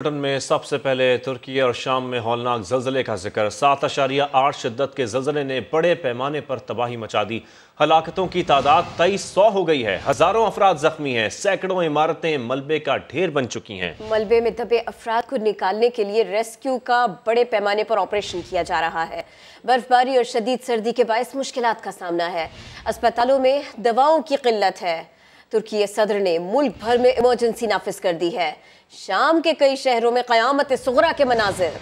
Britain में सबसे पहले तुर्की और शाम में हौलनाक जल्जले का जिक्र। 7.8 शिद्दत के जल्जले ने बड़े पैमाने पर तबाही मचा दी। हलाकतों की तादाद 2300 हो गई है। हजारों अफराद जख्मी हैं। सैकड़ों इमारतें मलबे का ढेर बन चुकी हैं। मलबे में दबे अफराद को निकालने के लिए रेस्क्यू का बड़े पैमाने पर ऑपरेशन किया जा रहा है। बर्फबारी और शदीद सर्दी के बायस मुश्किलात का सामना है। अस्पतालों में दवाओं की किल्लत है। तुर्की सदर ने मुल्क भर में इमरजेंसी नाफिज कर दी है। शाम के कई शहरों में क़यामत सुगरा के मनाजिर।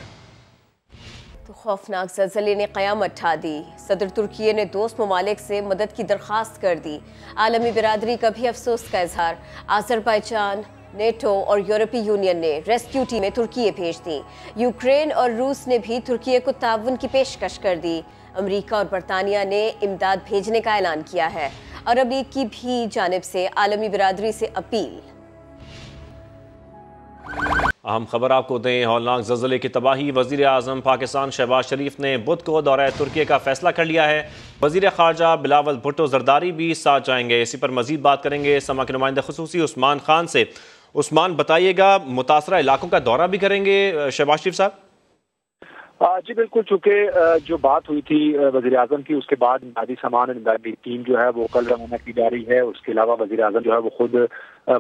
तो खौफनाक ज़लज़ले ने क़यामत ढा दी। सदर तुर्की ने दोस्त ममालिक से मदद की दरख्वास्त कर दी। आलमी बिरादरी का भी अफसोस का इजहार। आज़रबाईजान, नेटो और यूरोपीय यूनियन ने रेस्क्यू टीमें तुर्की भेज दी। यूक्रेन और रूस ने भी तुर्की को ताउन की पेशकश कर दी। अमरीका और बरतानिया ने इमदाद भेजने का ऐलान किया है। अरब लीग की भी जानिब से आलमी बिरादरी से अपील। अहम खबर आपको दें, हौलनाक ज़ल्ज़ले की तबाही। वज़ीर आज़म पाकिस्तान शहबाज शरीफ ने बुध को दौरा तुर्की का फैसला कर लिया है। वज़ीर ख़ारजा बिलावल भुट्टो ज़रदारी भी साथ जाएंगे। इसी पर मजीद बात करेंगे समा के नुमाइंदा खुसूसी उस्मान खान से। उस्मान, बताइएगा, मुतासरा इलाकों का दौरा भी करेंगे शहबाज शरीफ साहब? जी बिल्कुल, चूंकि जो बात हुई थी वज़ीर आज़म की, उसके बाद इमदादी सामान इमदादी टीम जो है वो कल रवाना की जा रही है। उसके अलावा वज़ीर आज़म जो है वो खुद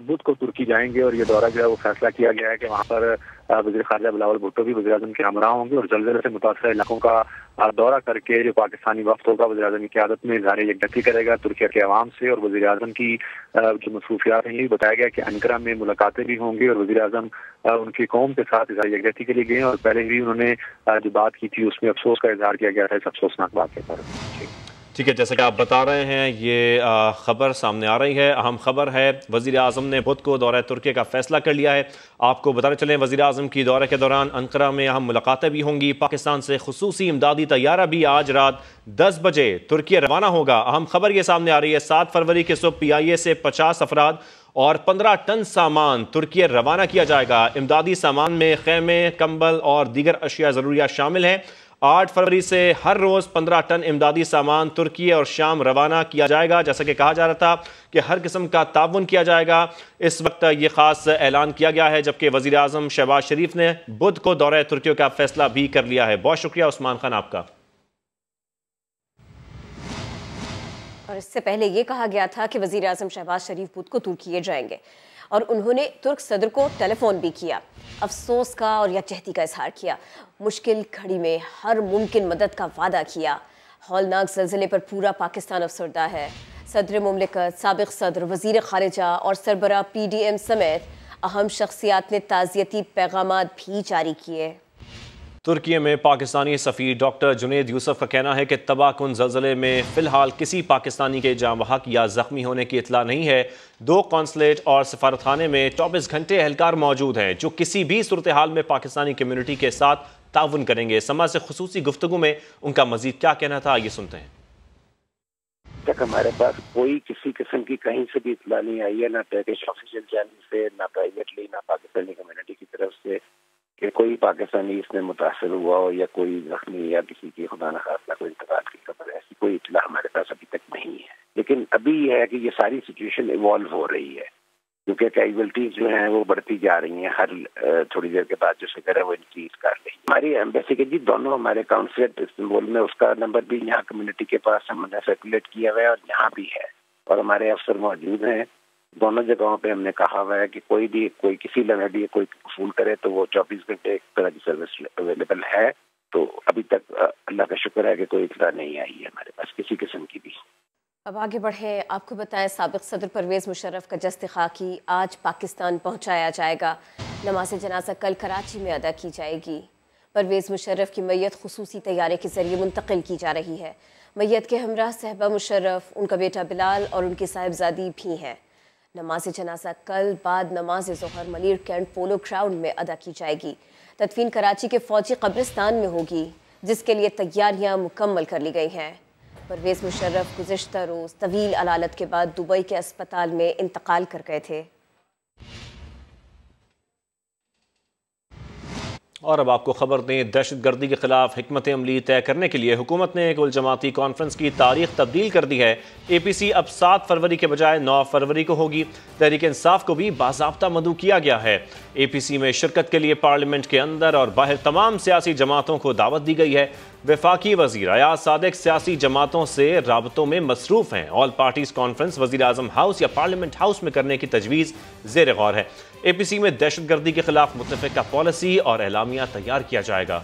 बुध को तुर्की जाएंगे और ये दौरा जो है वो फैसला किया गया है कि वहाँ पर वज़ीर ख़ारजा बिलावल भुट्टो भी वज़ीर आज़म के हमरा होंगे और जल्जले से मुतासरा इलाकों का दौरा करके जो पाकिस्तानी वफ़द होगा वज़ीर आज़म की क़यादत में इज़हार यकजहती करेगा तुर्की के अवाम से। और वज़ीर आज़म की जो मसरूफियात हैं, ये बताया गया कि अंकारा में मुलाकातें भी होंगी और वज़ीर आज़म उनकी कौम के साथ इज़हार यकजहती के लिए गए और पहले भी उन्होंने जो बात की थी उसमें अफसोस का इज़हार किया गया था इस अफसोसनाक बात के बारे। ठीक है, जैसा कि आप बता रहे हैं, ये खबर सामने आ रही है। अहम खबर है, वज़ीर आज़म ने बुध को दौरा तुर्की का फैसला कर लिया है। आपको बताते चलें, वज़ीर आज़म की दौरे के दौरान अंकारा में अहम मुलाकातें भी होंगी। पाकिस्तान से खुसूसी इमदादी तैयारा भी आज रात 10 बजे तुर्की रवाना होगा। अहम खबर ये सामने आ रही है, 7 फरवरी के सुबह PIA से 50 अफराद और 15 टन सामान तुर्की रवाना किया जाएगा। इमदादी सामान में खेमे, कंबल और दीगर अशिया ज़रूरियात शामिल हैं। 8 फरवरी से हर रोज़ 15 टन इमदादी सामान तुर्की और शाम रवाना किया जाएगा। जैसा कि कहा जा रहा था कि हर किस्म का ताउन किया जाएगा। इस वक्त ये खास ऐलान किया गया है, जबकि वज़ीर आज़म शहबाज शरीफ ने बुध को दौरे तुर्की का फैसला भी कर लिया है। बहुत शुक्रिया उस्मान खान आपका। और इससे पहले ये कहा गया था कि वज़ीर आज़म शहबाज शरीफ बुध को तुर्की जाएंगे और उन्होंने तुर्क सदर को टेलीफोन भी किया। अफसोस का और यकजहती का इजहार किया। मुश्किल घड़ी में हर मुमकिन मदद का वादा किया। हौलनाक ज़ल्ज़ले पर पूरा पाकिस्तान अफसरदा है। सदर मुमलिकत, साबिक़ सदर, वज़ीर ख़ारिजा और सरबराह PDM समेत अहम शख्सियात ने ताज़ियती पैगामात भी जारी किए। तुर्की में पाकिस्तानी सफ़ीर डॉक्टर जुनेद यूसुफ का कहना है कि तबाहकुन ज़ल्ज़ले में फ़िलहाल किसी पाकिस्तानी के जाँ बहक या ज़ख्मी होने की इत्तला नहीं है। 2 कौंसलेट और सफारतखाने में 24 घंटे एहलकार मौजूद हैं जो किसी भी सूरत हाल में पाकिस्तानी कम्यूनिटी के साथ ताउन करेंगे। समा से खुसूसी गुफ्तगू में उनका मज़ीद क्या कहना था, ये सुनते हैं। तक हमारे पास कोई किसी किस्म की कहीं से भी इत्तला नहीं आई है, ना टर्किश ऑफिशियल चैनल से, ना प्राइवेटली, ना पाकिस्तानी कम्युनिटी की तरफ से कि कोई पाकिस्तानी इसमें मुतासर हुआ हो या कोई जख्मी या किसी की खुदा न खास्ता कोई इंतकाल की खबर है। ऐसी कोई इत्तला हमारे पास अभी तक नहीं है। लेकिन अभी यह है कि ये सारी सिचुएशन इवॉल्व हो रही है क्योंकि कैजुअलिटीज जो हैं वो बढ़ती जा रही हैं। हर थोड़ी देर के बाद जो फिगर है वो इंक्रीज कर रही है। हमारी एम्बेसी के जी दोनों हमारे काउंसलेट इस्तांबुल में, उसका नंबर भी यहाँ कम्युनिटी के पास हमने सर्कुलेट किया हुआ है और यहाँ भी है और हमारे अफसर मौजूद हैं। दोनों जगहों पे हमने कहा हुआ है कि कोई किसी लम्हे भी कोई वसूल करे तो वो 24 घंटे एक तरह की सर्विस अवेलेबल है। तो अभी तक अल्लाह का शुक्र है कि कोई इत्तला नहीं आई है हमारे पास किसी किस्म की भी। अब आगे बढ़े, आपको बताएं, साबिक़ सदर परवेज़ मुशर्रफ का जस्ते खाकी आज पाकिस्तान पहुँचाया जाएगा। नमाज जनाजा कल कराची में अदा की जाएगी। परवेज़ मुशर्रफ की मैयत खुसूसी तैयारे के ज़रिए मुंतकिल की जा रही है। मैयत के हमरा सहबा मुशर्रफ, उनका बेटा बिलाल और उनकी साहिबजादी भी हैं। नमाज जनाजा कल बाद नमाज ज़ोहर मलिर कैंट पोलो ग्राउंड में अदा की जाएगी। तदफीन कराची के फौजी कब्रिस्तान में होगी जिसके लिए तैयारियां मुकम्मल कर ली गई हैं। परवेज़ मुशर्रफ गुज़िश्ता रोज़ तवील अलालत के बाद दुबई के अस्पताल में इंतकाल कर गए थे। और अब आपको खबर दें, दहशतगर्दी के खिलाफ हिकमत अमली तय करने के लिए हुकूमत ने कुल जमाती कॉन्फ्रेंस की तारीख तब्दील कर दी है। APC अब 7 फरवरी के बजाय 9 फरवरी को होगी। तहरीक इंसाफ को भी बाज़ाब्ता मदऊ किया गया है। APC में शिरकत के लिए पार्लियामेंट के अंदर और बाहर तमाम सियासी जमातों को दावत दी गई है। वफाकी वज़ीर अयाज सादिक सियासी जमातों से राबतों में मसरूफ़ हैं। ऑल पार्टीज़ कॉन्फ्रेंस वज़ीर आज़म हाउस या पार्लियामेंट हाउस में करने की तजवीज़ ज़ेर गौर है। APC में दहशतगर्दी के खिलाफ मुत्तफ़िका पॉलिसी और एलामिया तैयार किया जाएगा।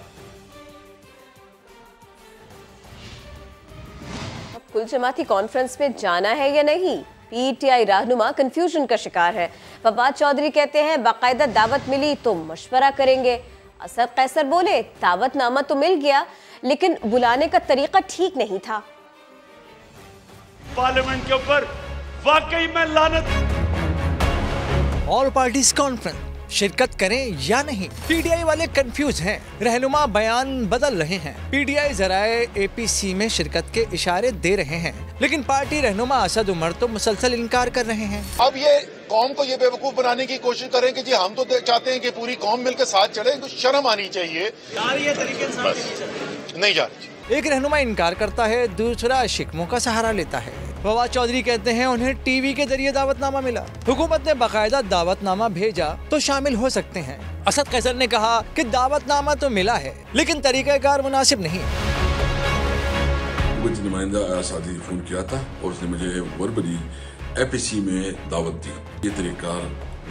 अब कुल जमाती कॉन्फ्रेंस में जाना है या नहीं, PTI रहनुमा कंफ्यूजन का शिकार है। फवाद चौधरी कहते हैं बाकायदा दावत मिली तो मशवरा करेंगे। असद कैसर बोले दावतनामा तो मिल गया लेकिन बुलाने का तरीका ठीक नहीं था। पार्लियामेंट के ऊपर वाकई में लानत। ऑल पार्टीज कॉन्फ्रेंस शिरकत करें या नहीं, PTI वाले कंफ्यूज हैं। रहनुमा बयान बदल रहे हैं। PTI जराए APC में शिरकत के इशारे दे रहे हैं, लेकिन पार्टी रहनुमा असद उमर तो मुसलसल इनकार कर रहे हैं। अब ये कौम को ये बेवकूफ बनाने की कोशिश करें कि जी हम तो चाहते हैं कि पूरी कौम मिलकर साथ चले, तो शर्म आनी चाहिए। नहीं जा रही। एक रहनुमा इनकार करता है, दूसरा शिकमों का सहारा लेता है। फवाद चौधरी कहते हैं उन्हें टीवी के जरिए दावतनामा मिला, हुकूमत ने बाकायदा दावतनामा भेजा तो शामिल हो सकते हैं। असद कैसर ने कहा कि दावतनामा तो मिला है लेकिन तरीक़ाकार मुनासिब नहीं। मुझे नुमाइंदा अयाज सादिक ने फोन किया था और उसने मुझे वर्बली APC में दावत दी। ये तरीका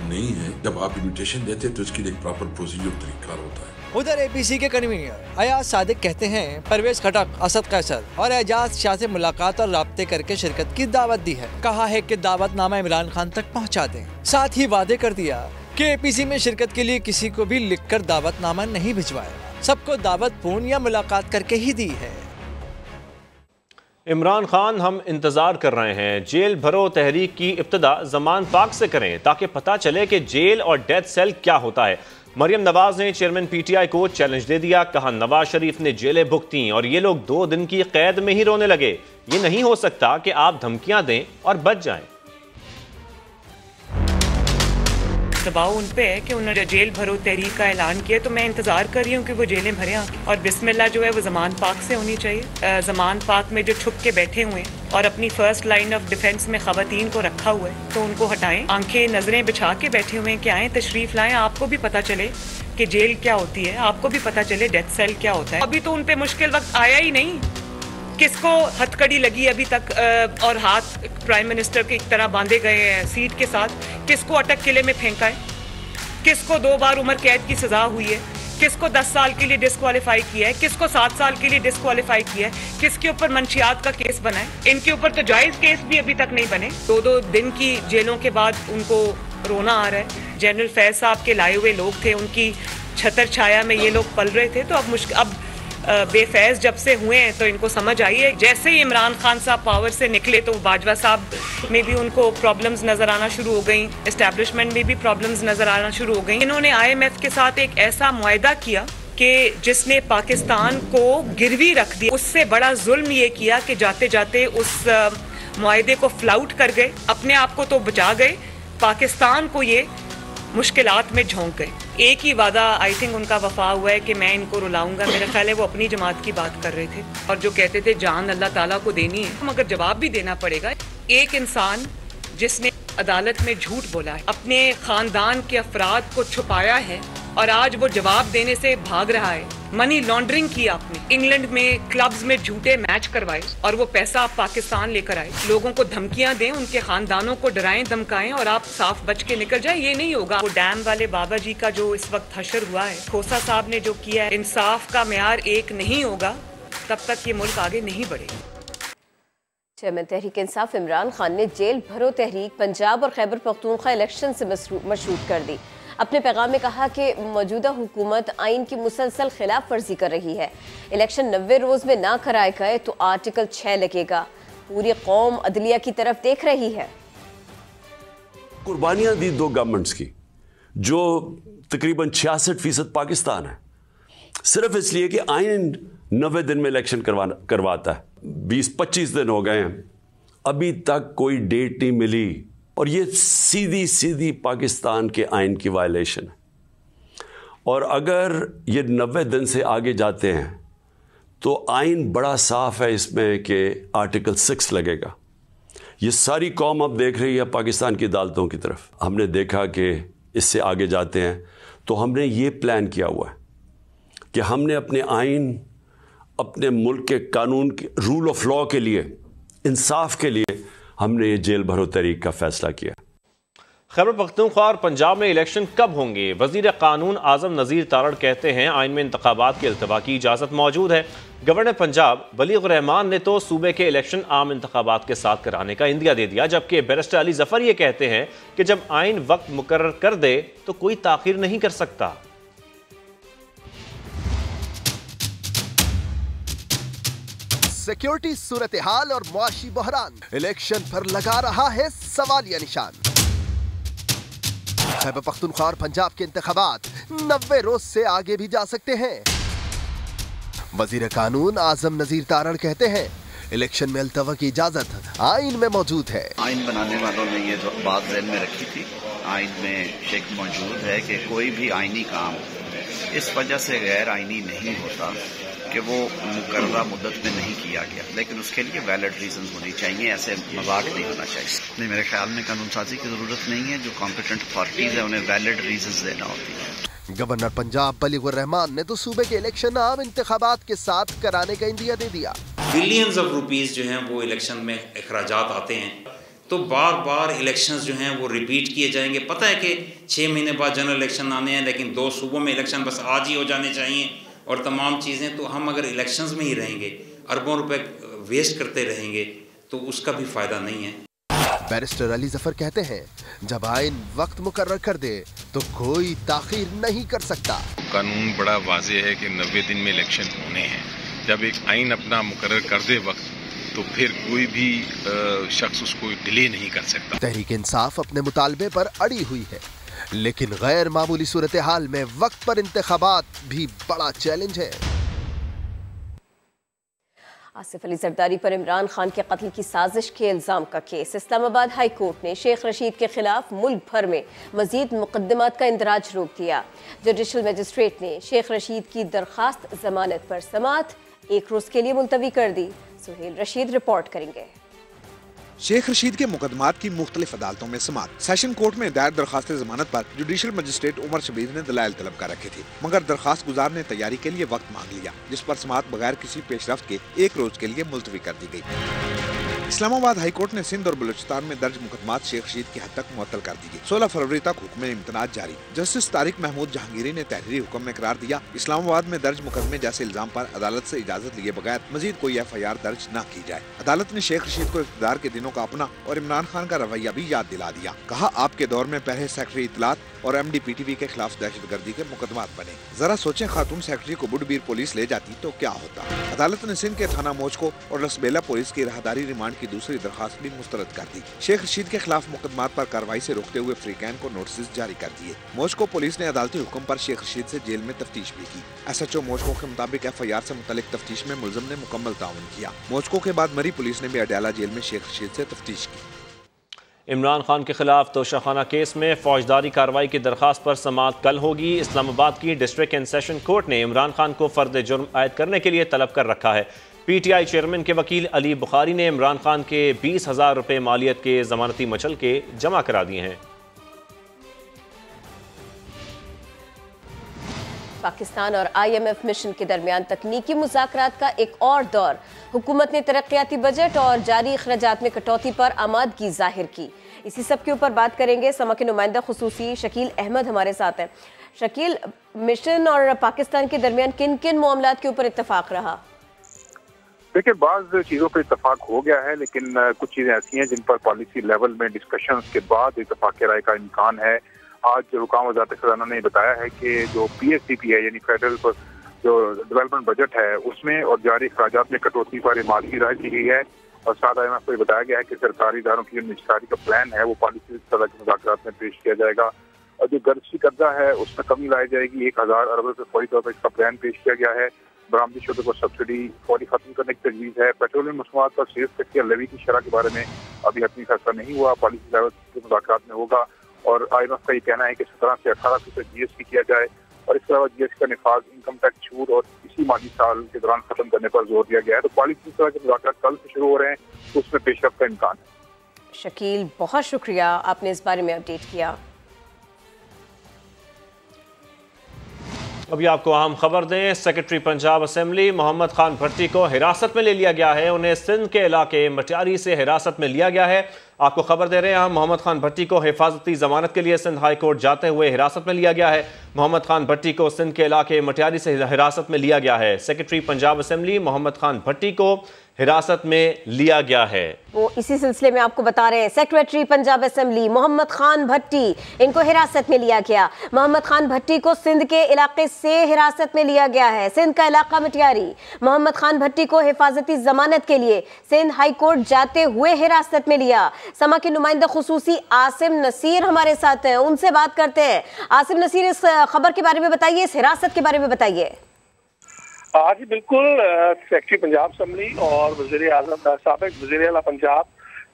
नहीं है, जब आप इन्विटेशन देते हैं तो इसके लिए एक प्रॉपर प्रोसीजर तरीका होता है। उधर APC के कन्वीनर अयाज सादिक कहते हैं परवेज खटक, असद कैसर और एजाज शाह से मुलाकात और राब्ते करके शिरकत की दावत दी है। कहा है कि दावतनामा इमरान खान तक पहुंचा दें। साथ ही वादे कर दिया कि APC में शिरकत के लिए किसी को भी लिखकर दावतनामा नहीं भिजवाएगा, सबको दावत फोन या मुलाकात करके ही दी है। इमरान खान, हम इंतज़ार कर रहे हैं, जेल भरो तहरीक की इब्तिदा ज़मान पाक से करें ताकि पता चले कि जेल और डेथ सेल क्या होता है। मरियम नवाज ने चेयरमैन PTI को चैलेंज दे दिया। कहा नवाज शरीफ ने जेलें भुगती और ये लोग 2 दिन की कैद में ही रोने लगे। ये नहीं हो सकता कि आप धमकियां दें और बच जाएं। दबाव उन पे है कि उन्होंने जेल भरो तहरीक का ऐलान किया, तो मैं इंतजार कर रही हूँ कि वो जेलें भरें आके। और बिस्मिल्लाह जो है वो ज़मान पाक से होनी चाहिए। ज़मान पाक में जो छुप के बैठे हुए हैं और अपनी फर्स्ट लाइन ऑफ डिफेंस में ख़वातीन को रखा हुआ है, तो उनको हटाएं। आंखें नजरें बिछा के बैठे हुए हैं कि आएँ, तशरीफ लाएं, आपको भी पता चले कि जेल क्या होती है, आपको भी पता चले डेथ सेल क्या होता है। अभी तो उन पे मुश्किल वक्त आया ही नहीं। किसको हथकड़ी लगी अभी तक और हाथ प्राइम मिनिस्टर की तरह बांधे गए हैं सीट के साथ? किसको अटक किले में फेंका है? किसको 2 बार उम्र कैद की सजा हुई है? किसको 10 साल के लिए डिस्क्वालीफाई किया है? किसको 7 साल के लिए डिस्क्वालीफाई किया है? किसके ऊपर मंशियात का केस बना है? इनके ऊपर तो जायज केस भी अभी तक नहीं बने। 2-2 दिन की जेलों के बाद उनको रोना आ रहा है। जनरल फैज साहब के लाए हुए लोग थे, उनकी छतर छाया में ये लोग पल रहे थे, तो अब बेफैज जब से हुए हैं तो इनको समझ आई है। जैसे ही इमरान खान साहब पावर से निकले तो बाजवा साहब में भी उनको प्रॉब्लम्स नजर आना शुरू हो गई, एस्टैब्लिशमेंट में भी प्रॉब्लम्स नजर आना शुरू हो गई। इन्होंने IMF के साथ एक ऐसा मुआहदा किया कि जिसने पाकिस्तान को गिरवी रख दिया। उससे बड़ा जुल्म ये किया कि जाते जाते उस मुआहदे को फ्लाउट कर गए, अपने आप को तो बचा गए, पाकिस्तान को ये मुश्किलात में झोंक गए। एक ही वादा आई थिंक उनका वफा हुआ है कि मैं इनको रुलाऊंगा। मेरा ख्याल है वो अपनी जमात की बात कर रहे थे और जो कहते थे जान अल्लाह ताला को देनी है, मगर जवाब भी देना पड़ेगा। एक इंसान जिसने अदालत में झूठ बोला है, अपने खानदान के अफराद को छुपाया है और आज वो जवाब देने से भाग रहा है। मनी लॉन्ड्रिंग की आपने, इंग्लैंड में क्लब्स में झूठे मैच करवाए और वो पैसा आप पाकिस्तान लेकर आए। लोगों को धमकियां दें, उनके खानदानों को डराएं धमकाएं और आप साफ बच के निकल जाए, ये नहीं होगा। वो डैम वाले बाबा जी का जो इस वक्त हशर हुआ है, खोसा साहब ने जो किया है, इंसाफ का मेयार एक नहीं होगा तब तक ये मुल्क आगे नहीं बढ़ेगा। चेयरमैन तहरीक इंसाफ इमरान खान ने जेल भरो तहरीक पंजाब और खैबर पख्तूनख्वा इलेक्शन से मशरूत कर दी। अपने पैगाम में कहा कि मौजूदा हुकूमत आइन की मुसलसल खिलाफ वर्जी कर रही है। इलेक्शन 90 रोज में ना कराए गए तो आर्टिकल 6 लगेगा। पूरी कौम अदलिया की तरफ देख रही है। कुर्बानियां दी 2 गवर्नमेंट्स की, जो तकरीबन 66% पाकिस्तान है, सिर्फ इसलिए कि आइन 90 दिन में इलेक्शन करवाता है। 20-25 दिन हो गए हैं, अभी तक कोई डेट नहीं मिली और ये सीधी पाकिस्तान के आइन की वायलेशन है। और अगर ये 90 दिन से आगे जाते हैं तो आइन बड़ा साफ है इसमें कि आर्टिकल 6 लगेगा। ये सारी कौम अब देख रही है पाकिस्तान की अदालतों की तरफ। हमने देखा कि इससे आगे जाते हैं तो हमने ये प्लान किया हुआ है कि हमने अपने आइन, अपने मुल्क के कानून के रूल ऑफ लॉ के लिए, इंसाफ के लिए हमने ये जेल भरो तहरीक का फैसला किया। खैबर पख्तूनख्वा और पंजाब में इलेक्शन कब होंगे? वजीर कानून आजम नज़ीर तारड़ कहते हैं आइन में इंतखाबात के अल्तवा की इजाज़त मौजूद है। गवर्नर पंजाब बलीग रहमान ने तो सूबे के इलेक्शन आम इंतखाबात के साथ कराने का इंदिया दे दिया, जबकि बैरिस्टर अली जफर ये कहते हैं कि जब आइन वक्त मुकर्रर कर दे तो कोई ताखीर नहीं कर सकता। सिक्योरिटी सूरत हाल और मुआशी बहरान इलेक्शन पर लगा रहा है सवालिया निशान। खैबर पख्तूनख्वा और पंजाब के इंतखाबात 90 रोज से आगे भी जा सकते हैं। वजीर कानून आजम नजीर तारड़ कहते हैं इलेक्शन में अल्तवा की इजाजत आइन में मौजूद है। आइन बनाने वालों ने ये बात ज़हन में रखी थी। आइन में शेक मौजूद है कि कोई भी आइनी काम इस वजह से गैर आइनी नहीं होता कि वो मुकर्ररा मुद्दत में नहीं किया गया, लेकिन उसके लिए वैलिड रीजंस होनी चाहिए। ऐसे मजाक नहीं होना चाहिए। नहीं, मेरे ख्याल में कानून साजी की जरूरत नहीं है। जो कॉम्पिटेंट अथॉरिटीज है उन्हें वैलिड रीजंस देना होती है। गवर्नर पंजाब बलीग रहमान ने तो सूबे के इलेक्शन आम इंतखाबात के साथ कराने का इंदिया दे दिया। बिलियंस ऑफ रुपीस जो हैं वो इलेक्शन में अखराजात आते हैं, तो बार बार इलेक्शंस जो हैं वो रिपीट किए जाएंगे। पता है कि 6 महीने बाद जनरल इलेक्शन आने हैं, लेकिन 2 सूबों में इलेक्शन बस आज ही हो जाने चाहिए और तमाम चीज़ें। तो हम अगर इलेक्शंस में ही रहेंगे, अरबों रुपए वेस्ट करते रहेंगे, तो उसका भी फ़ायदा नहीं है। बैरिस्टर अली जफर कहते हैं जब आइन वक्त मुकर्रर कर दे तो कोई ताखीर नहीं कर सकता। कानून बड़ा वाज़ेह है कि 90 दिन में इलेक्शन होने हैं। जब एक आइन अपना मुकर्रर कर दे वक्त, तो फिर कोई भी शख्स उसको डिले नहीं कर सकता। तहरीक इंसाफ अपने मुतालबे पर अड़ी हुई है, लेकिन गैर मामूली सूरत हाल में वक्त पर इंतखाबात भी बड़ा चैलेंज है। आसिफ अली जरदारी पर इमरान खान के कत्ल की साजिश के इल्ज़ाम का केस। इस्लामाबाद हाई कोर्ट ने शेख रशीद के खिलाफ मुल्क भर में मजीद मुकदमात का इंदराज रोक दिया। जुडिशल मजिस्ट्रेट ने शेख रशीद की दरखास्त जमानत पर समाअत 1 रोज के लिए मुलतवी कर दी। सुहेल रशीद रिपोर्ट करेंगे। शेख रशीद के मुकदमात की मुख्तलिफ अदालतों में समाअत। सेशन कोर्ट में दायर दरखास्त जमानत पर जुडिशल मजिस्ट्रेट उमर शबीर ने दलाइल तलब कर रखे थे, मगर दरखास्त गुजार ने तैयारी के लिए वक्त मांग लिया, जिस पर समाअत बगैर किसी पेशरफ्त के 1 रोज के लिए मुलतवी कर दी गई। इस्लामाबाद हाई कोर्ट ने सिंध और बलूचिस्तान में दर्ज मुकदमात शेख रशीद की हद तक मुअत्तल कर दिए। 16 फरवरी तक हुक्म इम्तनाज जारी। जस्टिस तारिक महमूद जहांगीरी ने तहरीरी हुक्म में करार दिया इस्लामाबाद में दर्ज मुकदमे जैसे इल्जाम पर अदालत से इजाजत लिए बगैर मजीद कोई FIR दर्ज न की जाए। अदालत ने शेख रशीद को इक़्तिदार के दिनों का अपना और इमरान खान का रवैया भी याद दिला दिया। कहा आपके दौर में पहले सेक्रेटरी इतलात और MD-PTV के खिलाफ दहशतगर्दी के मुकदमात बने। जरा सोचें खातून सेक्रेटरी को बुडबीर पुलिस ले जाती तो क्या होता। अदालत ने सिंध के थाना मोचको और लसबेला पुलिस की राहदारी रिमांड की दूसरी दरखास्त भी मुस्तरद कर दी। शेख रशीद के खिलाफ मुकदमात पर कार्रवाई से रोकते हुए फ्रीकैन को नोटिस जारी कर दिए। मोचको पुलिस ने अदालती हुक्म पर शेख रशीद से जेल में तफ्तीश भी की। SHO मोचको के मुताबिक FIR से मुतल्लिक तफ्तीश में मुलजम ने मुकम्मल ताउन किया। मोचको के बाद मरी पुलिस ने भी अडयाला जेल में शेख रशीद से तफ्तीश की। इमरान खान के खिलाफ तोशाखाना केस में फौजदारी कार्रवाई की दरखास्त पर समाअत कल होगी। इस्लामाबाद की डिस्ट्रिक्ट एंड सेशन कोर्ट ने इमरान खान को फर्द जुर्म आयद करने के लिए तलब कर रखा है। PTI चेयरमैन के वकील अली बुखारी ने इमरान खान के 20,000 रुपये मालियत के जमानती मचल के जमा करा दिए हैं। पाकिस्तान और IMF मिशन के दरमियान तकनीकी मुज़ाकरात का एक और दौर। हुकूमत ने तरक्याती बजट और जारी अखराजात में कटौती पर आमादगी जाहिर की। इसी सब के ऊपर बात करेंगे। समा के नुमाइंदा खुसूसी शकील अहमद हमारे साथ हैं। शकील, मिशन और पाकिस्तान के दरमियान किन किन मामलात के ऊपर इत्तफाक रहा? देखिए, बाज़ चीज़ों पर इत्तफाक हो गया है, लेकिन कुछ चीज़ें ऐसी हैं जिन पर पॉलिसी लेवल में डिस्कशंस के बाद इत्तफाक राय का इम्कान है। आज हुकाम वज़ारत ख़ज़ाना ने बताया है कि जो PSDP है यानी फेडरल जो डेवलपमेंट बजट है उसमें और जारी अखराजात में कटौती पर आमादगी जाहिर की गई है। और साथ IMF को बताया गया है कि सरकारी इदारों की निजकारी का प्लान है वो पॉलिसी सतह के मुज़ाकरात में पेश किया जाएगा। और जो गर्जी कर्जा है उसमें कमी लाई जाएगी। 1000 अरब रुपये फौरी तौर पर इसका प्लान पेश किया गया है। बरामदी शुदे को सब्सिडी फौरी खत्म करने की तजवीज़ है। पेट्रोलियम मसनूआत पर सेल्स टैक्स या लेवी की शरह के बारे में अभी हतमी फैसला नहीं हुआ, पॉलिसी लेवल के मुज़ाकरात में होगा। और IMF का ये कहना है कि 17 से 18% GST किया जाए और इसके अलावा GST का निफाज, इनकम टैक्स छूट और इसी माली साल के दौरान खत्म करने पर जोर दिया गया है। तो पॉलिसी के मुज़ाकरात कल से शुरू हो रहे हैं, तो उसमें पेशरफ का इम्कान है। शकील, बहुत शुक्रिया, आपने इस बारे में अपडेट किया। अभी आपको अहम खबर दें, सेक्रेटरी पंजाब असेंबली मोहम्मद खान भट्टी को हिरासत में ले लिया गया है। उन्हें सिंध के इलाके मटियारी से हिरासत में लिया गया है। आपको खबर दे रहे हैं हम, मोहम्मद खान भट्टी को हिफाजती जमानत के लिए सिंध हाई कोर्ट जाते हुए हिरासत में लिया गया है। मोहम्मद खान भट्टी को सिंध के इलाके मटियारी से हिरासत में लिया गया है। सेक्रेटरी पंजाब असेंबली मोहम्मद खान भट्टी को हिरासत में लिया गया है। वो इसी सिलसिले में आपको बता रहे हैं, सेक्रेटरी पंजाब असेंबली मोहम्मद खान भट्टी, इनको हिरासत में लिया गया। मोहम्मद खान भट्टी को सिंध के इलाके से हिरासत में लिया गया है। सिंध का इलाका मटियारी। मोहम्मद खान भट्टी को हिफाजती जमानत के लिए सिंध हाई कोर्ट जाते हुए हिरासत में लिया। समा के नुमाइंदा खुसूसी आसिम नसीर हमारे साथ हैं, उनसे बात करते हैं। आसिम नसीर, इस खबर के बारे में बताइए, इस हिरासत के बारे में बताइए। हाँ जी बिल्कुल, सेक्रेटरी पंजाब असेंबली और वज़ीर आज़म साबिक वज़ीर आला पंजाब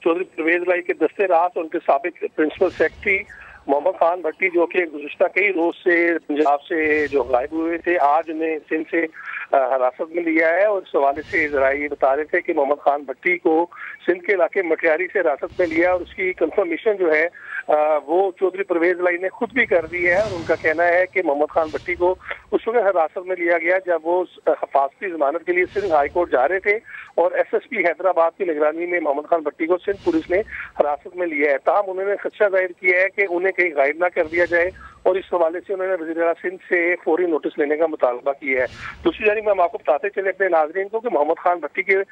चौधरी परवेज लाई के दस्ते रात और उनके साबिक प्रिंसिपल सेक्रेटरी मोहम्मद खान भट्टी, जो कि गुज़िश्ता कई रोज से पंजाब से जो गायब हुए थे, आज उन्हें सिंध से हिरासत में लिया है। और इस हवाले से ज़रा ये बता रहे थे कि मोहम्मद खान भट्टी को सिंध के इलाके मटियारी से हिरासत में लिया और उसकी कंफर्मेशन जो है वो चौधरी परवेज लाई ने खुद भी कर दी है। और उनका कहना है कि मोहम्मद खान भट्टी को उस वक्त हिरासत में लिया गया जब वो हिफाजती जमानत के लिए सिंध हाई कोर्ट जा रहे थे और SSP हैदराबाद की निगरानी में मोहम्मद खान भट्टी को सिंध पुलिस ने हिरासत में लिया है। ताहम उन्होंने खदशा जाहिर किया है कि उन्हें कहीं गायब ना कर दिया जाए और इस हवाले से उन्होंने वज़ीर आला सिंध से फौरी नोटिस लेने का मुतालबा किया है। दूसरी जानिब हम आपको बताते चले अपने नाज़रीन को कि मोहम्मद खान भट्टी के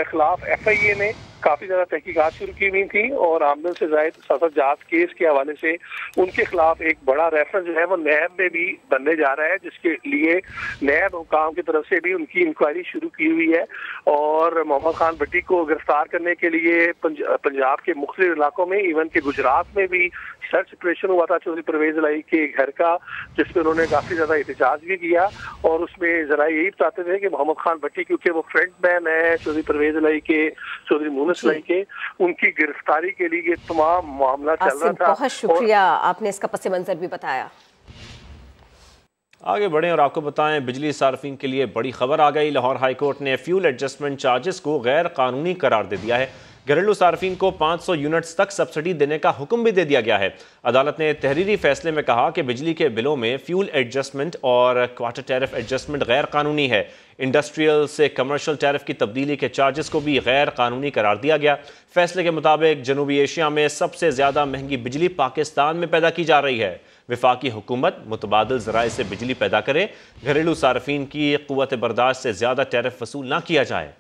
खिलाफ FIA ने काफी ज्यादा तहकीकात शुरू की हुई थी और आमदन से जायद सफर जात केस के हवाले से उनके खिलाफ एक बड़ा रेफरेंस जो है वो नैब में भी बनने जा रहा है, जिसके लिए नैब हुकाम की तरफ से भी उनकी इंक्वायरी शुरू की हुई है। और मोहम्मद खान भट्टी को गिरफ्तार करने के लिए पंजाब के मुख्तलिफ इलाकों में, इवन के गुजरात में भी सर्च ऑपरेशन हुआ था चौधरी परवेज लाई के घर का, जिसमें उन्होंने काफी ज्यादा एहतजाज भी किया। और उसमें जरा यही बताते थे कि मोहम्मद खान भट्टी क्योंकि वो फ्रंट मैन है चौधरी परवेज लाई के, चौधरी मुनस लाई के, उनकी गिरफ्तारी के लिए ये तमाम मामला चल रहा था। बहुत शुक्रिया, आपने इसका पस मंजर भी बताया। आगे बढ़ें और आपको बताएं, बिजली सार्फिन के लिए बड़ी खबर आ गई। लाहौर हाई कोर्ट ने फ्यूल एडजस्टमेंट चार्जेस को गैर कानूनी करार दे दिया है। घरेलू सार्फिन को 500 यूनिट्स तक सब्सिडी देने का हुक्म भी दे दिया गया है। अदालत ने तहरीरी फैसले में कहा कि बिजली के बिलों में फ्यूल एडजस्टमेंट और क्वार्टर टैरिफ एडजस्टमेंट गैर कानूनी है। इंडस्ट्रियल से कमर्शियल टैरिफ की तब्दीली के चार्जेस को भी गैर कानूनी करार दिया गया। फैसले के मुताबिक जनूबी एशिया में सबसे ज़्यादा महंगी बिजली पाकिस्तान में पैदा की जा रही है। वफाकी हुकूमत मुतबादिल ज़राए से बिजली पैदा करे, घरेलू सार्फिन की क़ुव्वत बर्दाश्त से ज़्यादा टैरिफ वसूल ना किया जाए।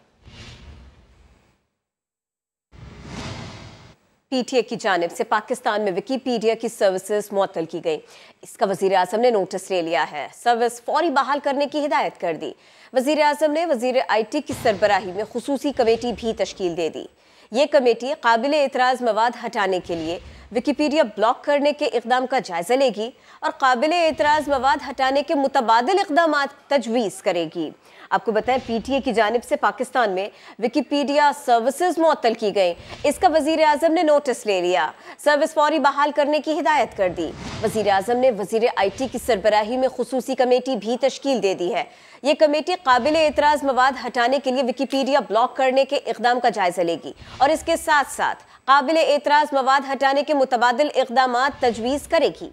PTA की जानिब से पाकिस्तान में विकीपीडिया की सर्विसेज मुअत्तल की गई। इसका वज़ीर आज़म ने नोटिस ले लिया है। सर्विस फौरी बहाल करने की हिदायत कर दी। वज़ीर आज़म ने वज़ीर IT की सरबराही में खुसूसी कमेटी भी तश्कील दे दी। ये कमेटी काबिल एतराज़ मवाद हटाने के लिए विकीपीडिया ब्लॉक करने के इक़दाम का जायज़ा लेगी और काबिल एतराज़ मवाद हटाने के मुतबादिल इक़दामात तजवीज़ करेगी। आपको बताएं, PTA की जानिब से पाकिस्तान में विकीपीडिया सर्विसेज मुअत्तल की गई। इसका वज़ीर आज़म ने नोटिस ले लिया। सर्विस फौरी बहाल करने की हिदायत कर दी। वज़ीर आज़म ने वज़ीर IT की सरबराही में खुसूसी कमेटी भी तश्कील दे दी है। ये कमेटी काबिल एतराज़ मवाद हटाने के लिए विकीपीडिया ब्लॉक करने के इक़दाम का जायज़ा लेगी और इसके साथ साथ काबिल एतराज़ मवाद हटाने के मुतबादिल इक़दामात तजवीज़ करेगी।